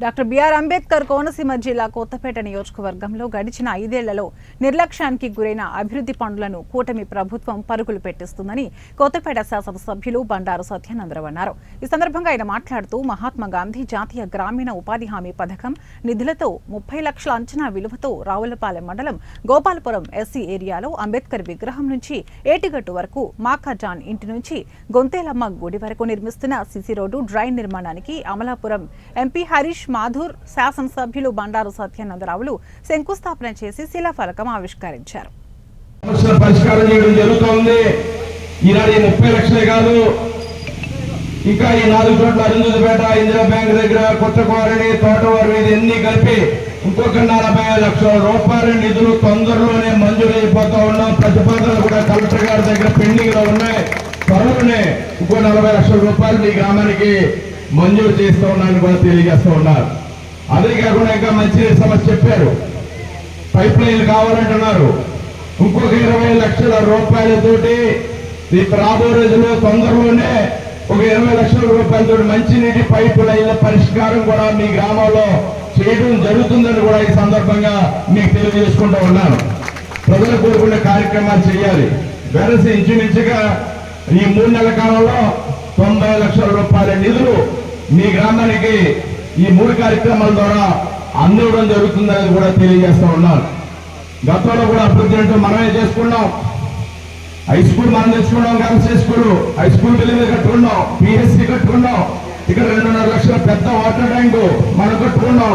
Doctor BR Ambedkar Konaseema జిల్లా కొత్తపేట నియోజకవర్గంలో గడిచిన 5 ఏళ్లలో నిర్లక్ష్యానికి గురైన అభివృద్ధి పనులను కూటమి ప్రభుత్వం పరుగులు పెట్టిస్తుందని కొత్తపేట శాసనసభ్యులు బండారు సత్యానందరావు అన్నారు. ఈ సందర్భంగా ఆయన మాట్లాడుతూ మహాత్మా గాంధీ జాతీయ గ్రామీణ ఉపాధి హామీ పథకం నిధులతో 30 లక్షల అంచనా విలువతో రావులపాలెం మండలం గోపాలపురం ఎస్సీ ఏరియాలో అంబేద్కర్ విగ్రహం నుంచి ఏటిగట్టు వరకు మాకాజాన్ ఇంటి నుంచి గొంతేలమ్మ గుడి వరకు నిర్మిస్తున్న సిసి రోడ్డు డ్రైన్ నిర్మాణానికి అమలాపురం ఎంపీ హరీష్ మాధుర్ శాసనసభ్యులు బండారు సత్యానందరావులు శంకుస్థాపన చేసి శిలాఫలకం ఆవిష్కరించారు. పరిష్కారం చేయడం జరుగుతోంది. ఈనాడు 30 లక్షలే కాదు, ఇంకా ఈ 4 చోట్ల అరుంధతిపేట, ఇందిరా బ్యాంక్ దగ్గర, కొత్తకోరని, తోటవారి మీద ఎన్ని కలిపి ఇంకొక 40 లక్షల రూపాయల నిధులు తొందరలోనే మంజూరు అయిపోతా ఉన్నాం. ప్రతిపాదనలు కూడా కలెక్టర్ గారి దగ్గర పెండింగ్ లో ఉన్నాయి. త్వరలోనే ఇంకో 40 లక్షల రూపాయలు ఈ గ్రామానికి మంజూరు చేస్తూ ఉన్నారని కూడా తెలియజేస్తూ ఉన్నారు. అదే కాకుండా ఇంకా మంచినీటి సమస్య చెప్పారు, పైప్ లైన్లు కావాలంటున్నారు. ఇంకొక 20 లక్షల రూపాయలతోటి రాబోయే రోజుల్లో తొందరలోనే ఒక 20 లక్షల రూపాయలతో మంచినీటి పైప్ లైన్ల పరిష్కారం కూడా మీ గ్రామంలో చేయడం జరుగుతుందని కూడా ఈ సందర్భంగా మీకు తెలియజేసుకుంటూ ఉన్నాను. ప్రజలు కోరుకునే కార్యక్రమాలు చేయాలి. వెరసి ఇంచుమించుగా ఈ 3 నెలల కాలంలో 90 లక్షల రూపాయల నిధులు మీ గ్రామానికి ఈ 3 కార్యక్రమాల ద్వారా అందివ్వడం జరుగుతుందని కూడా తెలియజేస్తా ఉన్నాను. గతంలో కూడా అభివృద్ధి అంటూ మనమే చేసుకున్నాం. హై స్కూల్ మనం తెచ్చుకున్నాం, గర్ల్స్ హై స్కూల్ బిల్డింగ్ కట్టుకున్నాం, పిఎస్సి కట్టుకున్నాం, ఇక్కడ 2.5 లక్షల పెద్ద వాటర్ ట్యాంకు మనం కట్టుకున్నాం,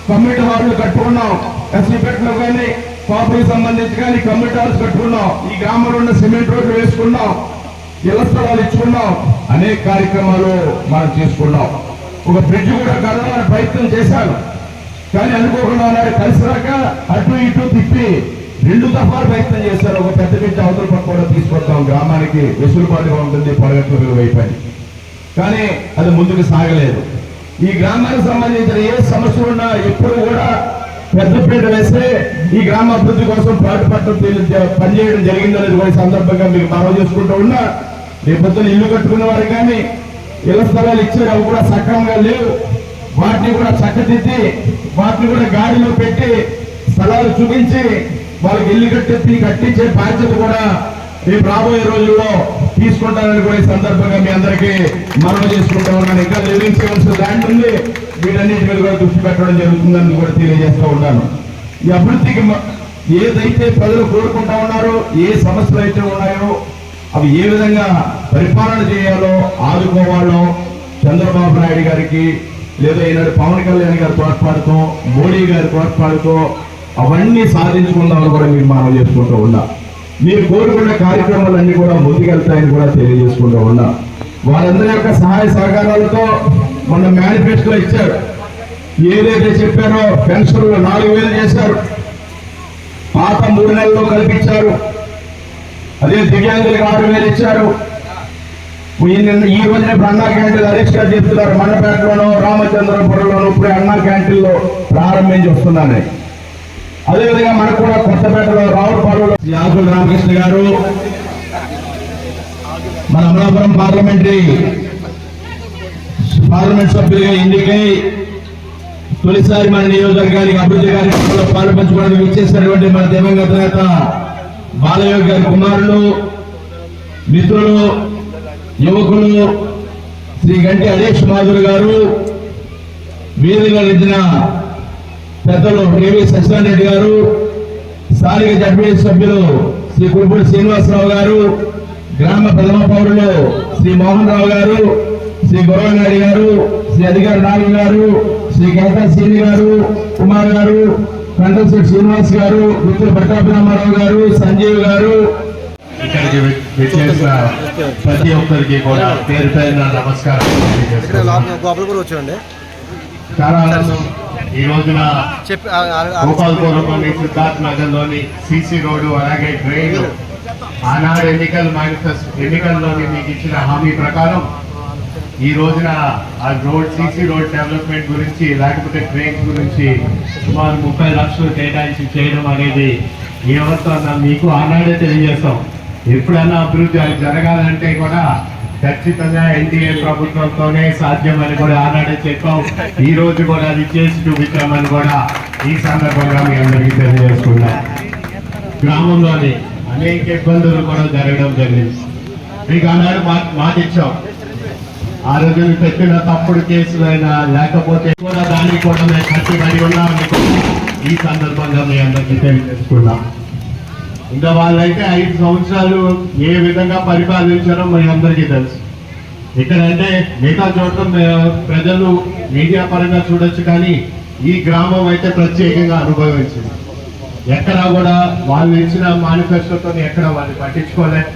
కమ్యూనిటీ హార్లు కట్టుకున్నాం, ఎస్సీపేటలో కానీ కాపులకు సంబంధించి కానీ కమ్యూనిటీ హాల్స్ కట్టుకున్నాం, ఈ గ్రామంలో ఉన్న సిమెంట్ రోడ్లు వేసుకున్నాం, ఇళ్ల స్థలాలు ఇచ్చుకున్నాం, అనేక కార్యక్రమాలు మనం చేసుకున్నాం. ఒక బ్రిడ్జ్ కూడా కడదామని ప్రయత్నం చేశాను, కానీ అనుకోకుండా కలిసి రాక అటు ఇటు తిప్పి 2 దఫాలు ప్రయత్నం చేశారు. ఒక పెద్ద బ్రిడ్జ్ అవతల పక్క కూడా తీసుకొస్తాం, గ్రామానికి వెసులుబాటుగా ఉంటుంది, పడగట్ల వైపు, కానీ అది ముందుకు సాగలేదు. ఈ గ్రామానికి సంబంధించిన ఏ సమస్యలు ఉన్నా ఎప్పుడు కూడా పెద్దపీట వేస్తే ఈ గ్రామ అభివృద్ధి కోసం పనిచేయడం జరిగిందనేది కూడా సందర్భంగా మీకు మనవి చేసుకుంటూ ఉన్నా. రేపొద్దున ఇల్లు కట్టుకున్న వారు కానీ ఇళ్ల స్థలాలు ఇచ్చారు, అవి కూడా సక్రమంగా లేవు. వాటిని కూడా చక్కదిద్ది వాటిని కూడా గాడిలో పెట్టి స్థలాలు చూపించి వాళ్ళకి ఇల్లు కట్టించే బాధ్యత కూడా రేపు రాబోయే రోజుల్లో తీసుకుంటారని కూడా ఈ సందర్భంగా మీ అందరికీ మనవి చేసుకుంటూ ఉన్నాను. ఇంకా లివింగ్ చేయవలసిన ల్యాండ్ ఉంది, వీటన్నిటి మీద కూడా దృష్టి పెట్టడం జరుగుతుందని కూడా తెలియజేస్తూ ఉన్నాను. ఈ అభివృద్ధికి ఏదైతే ప్రజలు కోరుకుంటా ఉన్నారో, ఏ సమస్యలు అయితే ఉన్నాయో అవి ఏ విధంగా పరిపాలన చేయాలో, ఆదుకోవాలో చంద్రబాబు నాయుడు గారికి లేదా ఈనాడు పవన్ కళ్యాణ్ గారి తోడ్పాటుతో, మోడీ గారి తోడ్పాటుతో అవన్నీ సాధించుకుందామని కూడా మీరు మనం చేసుకుంటూ ఉన్నా. మీరు కోరుకున్న కార్యక్రమాలన్నీ కూడా ముందుకెళ్తాయని కూడా తెలియజేసుకుంటూ ఉన్నా. వారందరి యొక్క సహాయ సహకారాలతో మొన్న మేనిఫెస్టో ఇచ్చారు. ఏదైతే చెప్పారో పెన్షన్లు 4,000 చేశారు, పాత 3 నెలల్లో కల్పించారు. అదే దివ్యాంగులకు 6,000 ఇచ్చారు. ఈ రోజున అన్నా క్యాంటీన్లు హరీష్ గారు చెప్తున్నారు, మండపేటలోనూ రామచంద్రపురంలోనూ ఇప్పుడు అన్నా క్యాంటీన్లో ప్రారంభించి వస్తున్నాను. అదేవిధంగా మనకు కూడా కొత్తపేటలో రావులపాలెంలో ఆకుల రామకృష్ణ గారు మన అమలాపురం పార్లమెంట్ సభ్యులుగా ఎన్నికై తొలిసారి మన నియోజకవర్గానికి అభివృద్ధి కార్యక్రమంలో పాల్పంచుకోవడానికి ఇచ్చేసినటువంటి మన దివంగత నేత బాలయ్య గారి కుమారులు, మిత్రులు, యువకులు శ్రీ గంటి హరీష్ మాధుర్ గారు, వీధిలో నిలిచిన పెద్దలు కేవీ సత్యనారాయణ రెడ్డి గారు, స్థానిక జడ్పీటీసీ సభ్యులు శ్రీ కురుపూడి శ్రీనివాసరావు గారు, గ్రామ ప్రథమ పౌరులు శ్రీ మోహన్ రావు గారు, శ్రీ గౌరవనాయుడు గారు, శ్రీ అధికారి నాయుడు గారు, శ్రీ గంటా శ్రీని గారు, కుమార్ గారు, కంటశ్రీ శ్రీనివాస్ గారు, మిత్రులు పట్టాభిరామారావు గారు, సంజీవ్ గారు, ఇక్కడికి వచ్చేసిన ప్రతి ఒక్కరికి కూడా పేరు పేరున నమస్కారం. చాలా ఆనందం ఈ రోజున గోపాలపురంలోని సిద్ధార్థ్ నగర్ లోని సిసి రోడ్డు, అలాగే డ్రైన్, ఆనాడు ఎన్నికల్లోని మీకు ఇచ్చిన హామీ ప్రకారం ఈ రోజున ఆ రోడ్ సిసి రోడ్ డెవలప్మెంట్ గురించి, లేకపోతే డ్రైన్ గురించి సుమారు 30 లక్షలు కేటాయించి చేయడం అనేది ఎవరితో మీకు ఆనాడే తెలియజేస్తాం. ఎప్పుడన్నా అభివృద్ధి జరగాలంటే కూడా ఖచ్చితంగా ఎన్డీఏ ప్రభుత్వంతోనే సాధ్యమని కూడా ఆనాడే చెప్పాం. ఈ రోజు కూడా అది చేసి చూపించామని కూడా ఈ సందర్భంగా మీ అందరికీ తెలియజేసుకున్నాం. గ్రామంలోని అనేక ఇబ్బందులు కూడా జరగడం జరిగింది. మీకు ఆనాడు మాట ఇచ్చాం. ఆ రోజు పెట్టిన తప్పుడు కేసులైనా లేకపోతే కూడా దానికి కూడా మేము కట్టుబడి ఉన్నామని ఈ సందర్భంగా మీ అందరికీ తెలియజేసుకున్నాం. ఇంకా వాళ్ళైతే 5 సంవత్సరాలు ఏ విధంగా పరిపాలించారో మీ అందరికీ తెలుసు. ఇక్కడంటే మిగతా చోట్ల ప్రజలు మీడియా పరంగా చూడొచ్చు, కానీ ఈ గ్రామం అయితే ప్రత్యేకంగా అనుభవించింది. ఎక్కడా కూడా వాళ్ళు ఇచ్చిన మేనిఫెస్టోతో ఎక్కడ వాళ్ళు పట్టించుకోలేదు.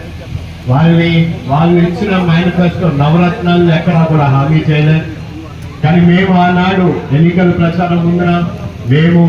వాళ్ళు ఇచ్చిన మేనిఫెస్టో నవరత్నాలు ఎక్కడా కూడా హామీ చేయలేదు. కానీ మేము ఆనాడు ఎన్నికల ప్రచారం ముందున మేము